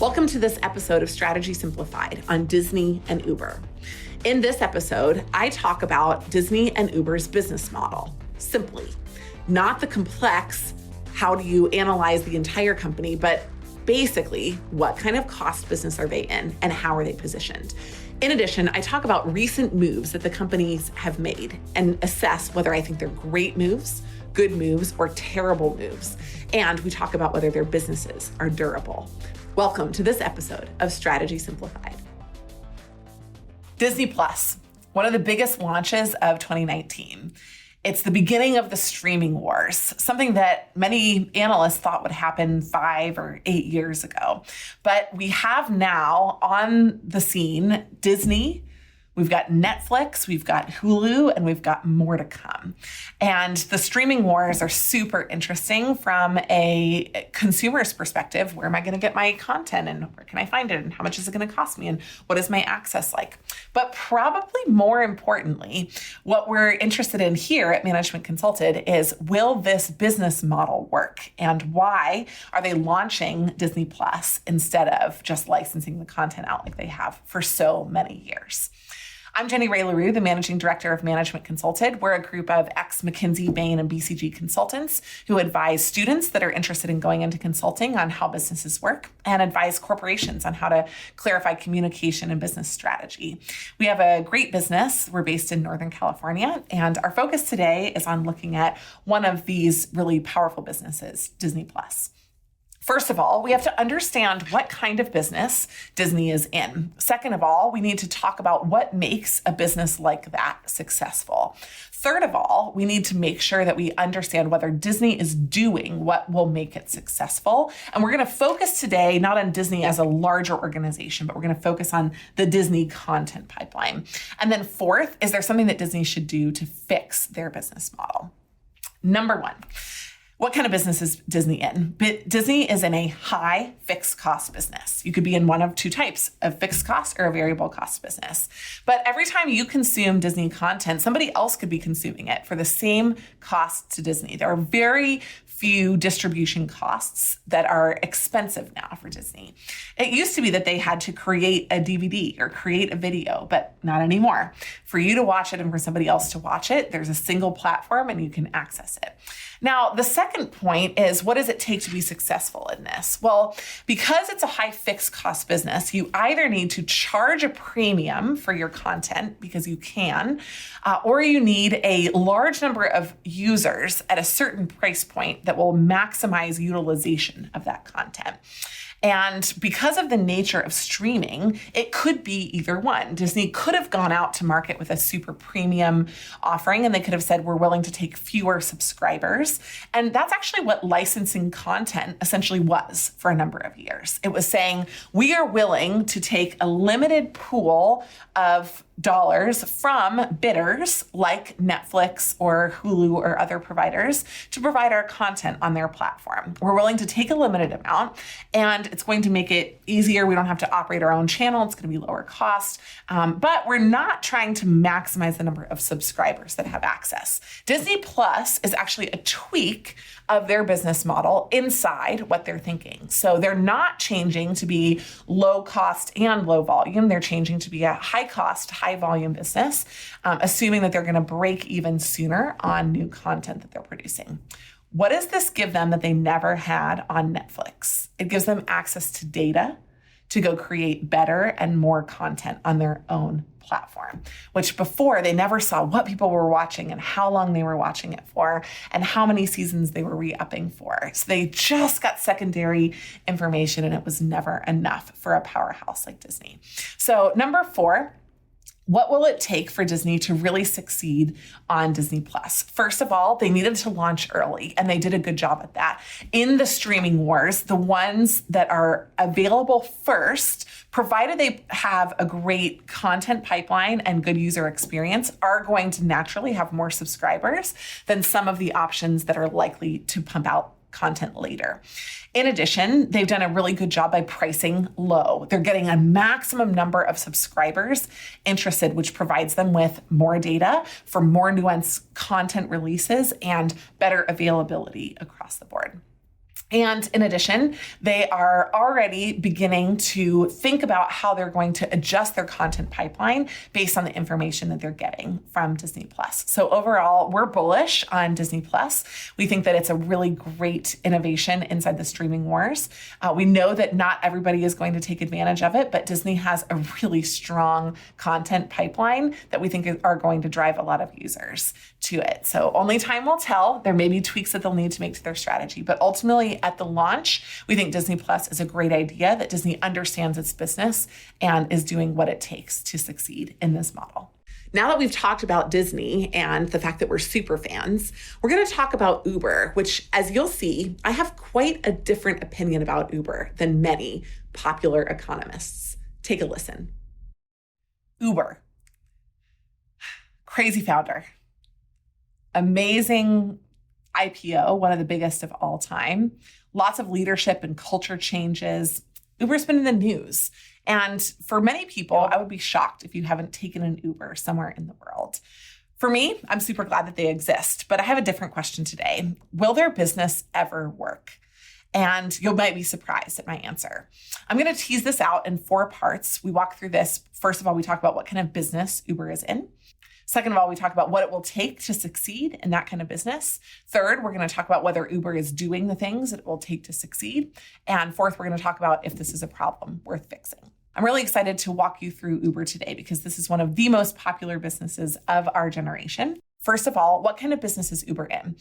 Welcome to this episode of Strategy Simplified on Disney and Uber. In this episode, I talk about Disney and Uber's business model, simply. Not the complex, how do you analyze the entire company, but basically, what kind of cost business are they in and how are they positioned? In addition, I talk about recent moves that the companies have made and assess whether I think they're great moves, good moves, or terrible moves. And we talk about whether their businesses are durable. Welcome to this episode of Strategy Simplified. Disney Plus, one of the biggest launches of 2019. It's the beginning of the streaming wars, something that many analysts thought would happen 5 or 8 years ago. But we have now on the scene Disney, we've got Netflix, we've got Hulu, and we've got more to come. And the streaming wars are super interesting from a consumer's perspective. Where am I going to get my content and where can I find it and how much is it going to cost me and what is my access like? But probably more importantly, what we're interested in here at Management Consulted is, will this business model work? And why are they launching Disney Plus instead of just licensing the content out like they have for so many years? I'm Jenny Rae LaRue, the Managing Director of Management Consulted. We're a group of ex-McKinsey, Bain, and BCG consultants who advise students that are interested in going into consulting on how businesses work and advise corporations on how to clarify communication and business strategy. We have a great business. We're based in Northern California, and our focus today is on looking at one of these really powerful businesses, Disney Plus. First of all, we have to understand what kind of business Disney is in. Second of all, we need to talk about what makes a business like that successful. Third of all, we need to make sure that we understand whether Disney is doing what will make it successful. And we're going to focus today not on Disney as a larger organization, but we're going to focus on the Disney content pipeline. And then fourth, is there something that Disney should do to fix their business model? Number one, what kind of business is Disney in? Disney is in a high fixed cost business. You could be in one of two types, a fixed cost or a variable cost business. But every time you consume Disney content, somebody else could be consuming it for the same cost to Disney. There are very few distribution costs that are expensive now for Disney. It used to be that they had to create a DVD or create a video, but not anymore. For you to watch it and for somebody else to watch it, there's a single platform and you can access it. Now, the second point is, what does it take to be successful in this? Well, because it's a high fixed cost business, you either need to charge a premium for your content because you can, or you need a large number of users at a certain price point that will maximize utilization of that content. And because of the nature of streaming, it could be either one. Disney could have gone out to market with a super premium offering, and they could have said, we're willing to take fewer subscribers. And that's actually what licensing content essentially was for a number of years. It was saying, we are willing to take a limited pool of dollars from bidders like Netflix or Hulu or other providers to provide our content on their platform. We're willing to take a limited amount, and it's going to make it easier. We don't have to operate our own channel. It's going to be lower cost, but we're not trying to maximize the number of subscribers that have access. Disney Plus is actually a tweak of their business model inside what they're thinking. So they're not changing to be low cost and low volume. They're changing to be a high cost, high volume business, assuming that they're going to break even sooner on new content that they're producing. What does this give them that they never had on Netflix? It gives them access to data to go create better and more content on their own platform, which before they never saw what people were watching and how long they were watching it for and how many seasons they were re-upping for. So they just got secondary information, and it was never enough for a powerhouse like Disney. So number 4, what will it take for Disney to really succeed on Disney Plus? First of all, they needed to launch early, and they did a good job at that. In the streaming wars, the ones that are available first, provided they have a great content pipeline and good user experience, are going to naturally have more subscribers than some of the options that are likely to pump out content later. In addition, they've done a really good job by pricing low. They're getting a maximum number of subscribers interested, which provides them with more data for more nuanced content releases and better availability across the board. And in addition, they are already beginning to think about how they're going to adjust their content pipeline based on the information that they're getting from Disney+. So overall, we're bullish on Disney+. We think that it's a really great innovation inside the streaming wars. We know that not everybody is going to take advantage of it, but Disney has a really strong content pipeline that we think are going to drive a lot of users to it. So only time will tell. There may be tweaks that they'll need to make to their strategy, but ultimately at the launch, we think Disney Plus is a great idea, that Disney understands its business and is doing what it takes to succeed in this model. Now that we've talked about Disney and the fact that we're super fans, we're going to talk about Uber, which, as you'll see, I have quite a different opinion about Uber than many popular economists. Take a listen. Uber. Crazy founder. Amazing IPO, one of the biggest of all time. Lots of leadership and culture changes. Uber's been in the news. And for many people, I would be shocked if you haven't taken an Uber somewhere in the world. For me, I'm super glad that they exist, but I have a different question today. Will their business ever work? And you might be surprised at my answer. I'm going to tease this out in 4 parts. We walk through this. First of all, we talk about what kind of business Uber is in. Second of all, we talk about what it will take to succeed in that kind of business. Third, we're going to talk about whether Uber is doing the things that it will take to succeed. And fourth, we're going to talk about if this is a problem worth fixing. I'm really excited to walk you through Uber today because this is one of the most popular businesses of our generation. First of all, what kind of business is Uber in?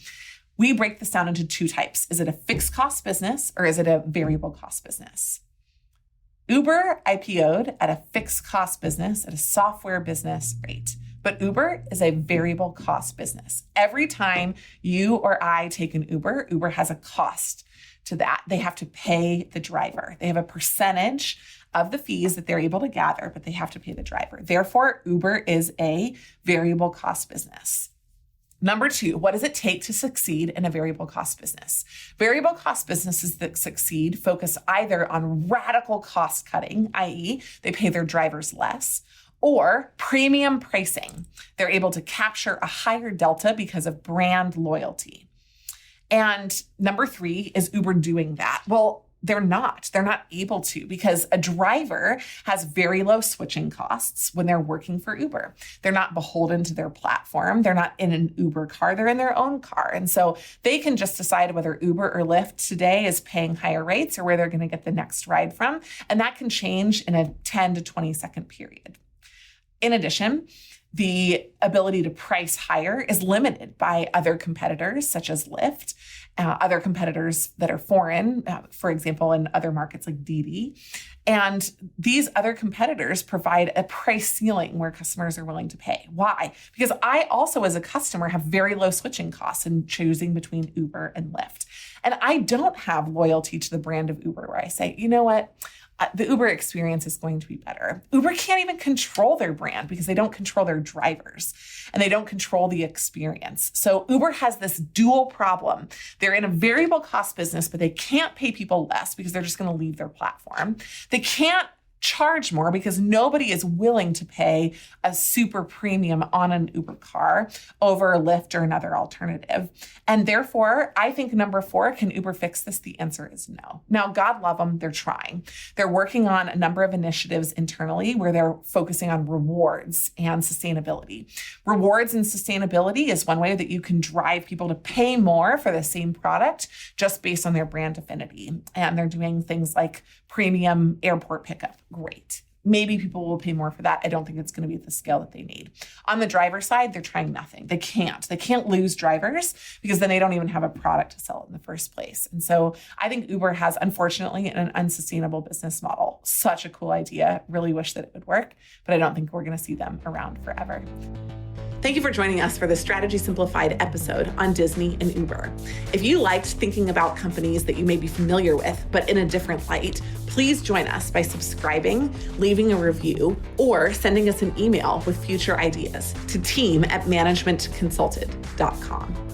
We break this down into 2 types. Is it a fixed cost business or is it a variable cost business? Uber IPO'd at a fixed cost business, at a software business rate. But Uber is a variable cost business. Every time you or I take an Uber, Uber has a cost to that. They have to pay the driver. They have a percentage of the fees that they're able to gather, but they have to pay the driver. Therefore, Uber is a variable cost business. Number 2, what does it take to succeed in a variable cost business? Variable cost businesses that succeed focus either on radical cost cutting, i.e., they pay their drivers less, or premium pricing. They're able to capture a higher delta because of brand loyalty. And number 3, is Uber doing that? Well, they're not able to, because a driver has very low switching costs when they're working for Uber. They're not beholden to their platform. They're not in an Uber car. They're in their own car. And so they can just decide whether Uber or Lyft today is paying higher rates or where they're going to get the next ride from. And that can change in a 10 to 20 second period. In addition, the ability to price higher is limited by other competitors such as Lyft, other competitors that are foreign, for example, in other markets like Didi. And these other competitors provide a price ceiling where customers are willing to pay. Why? Because I also, as a customer, have very low switching costs in choosing between Uber and Lyft. And I don't have loyalty to the brand of Uber where I say, you know what? The Uber experience is going to be better. Uber can't even control their brand because they don't control their drivers and they don't control the experience. So Uber has this dual problem. They're in a variable cost business, but they can't pay people less because they're just going to leave their platform. They can't charge more because nobody is willing to pay a super premium on an Uber car over Lyft or another alternative. And therefore, I think number 4, can Uber fix this? The answer is no. Now, God love them, they're trying. They're working on a number of initiatives internally where they're focusing on rewards and sustainability. Rewards and sustainability is one way that you can drive people to pay more for the same product just based on their brand affinity. And they're doing things like premium airport pickup. Great. Maybe people will pay more for that. I don't think it's going to be at the scale that they need. On the driver side, they're trying nothing. They can't lose drivers because then they don't even have a product to sell in the first place. And so I think Uber has, unfortunately, an unsustainable business model. Such a cool idea. Really wish that it would work, but I don't think we're going to see them around forever. Thank you for joining us for the Strategy Simplified episode on Disney and Uber. If you liked thinking about companies that you may be familiar with, but in a different light, please join us by subscribing, leaving a review, or sending us an email with future ideas to team@managementconsulted.com.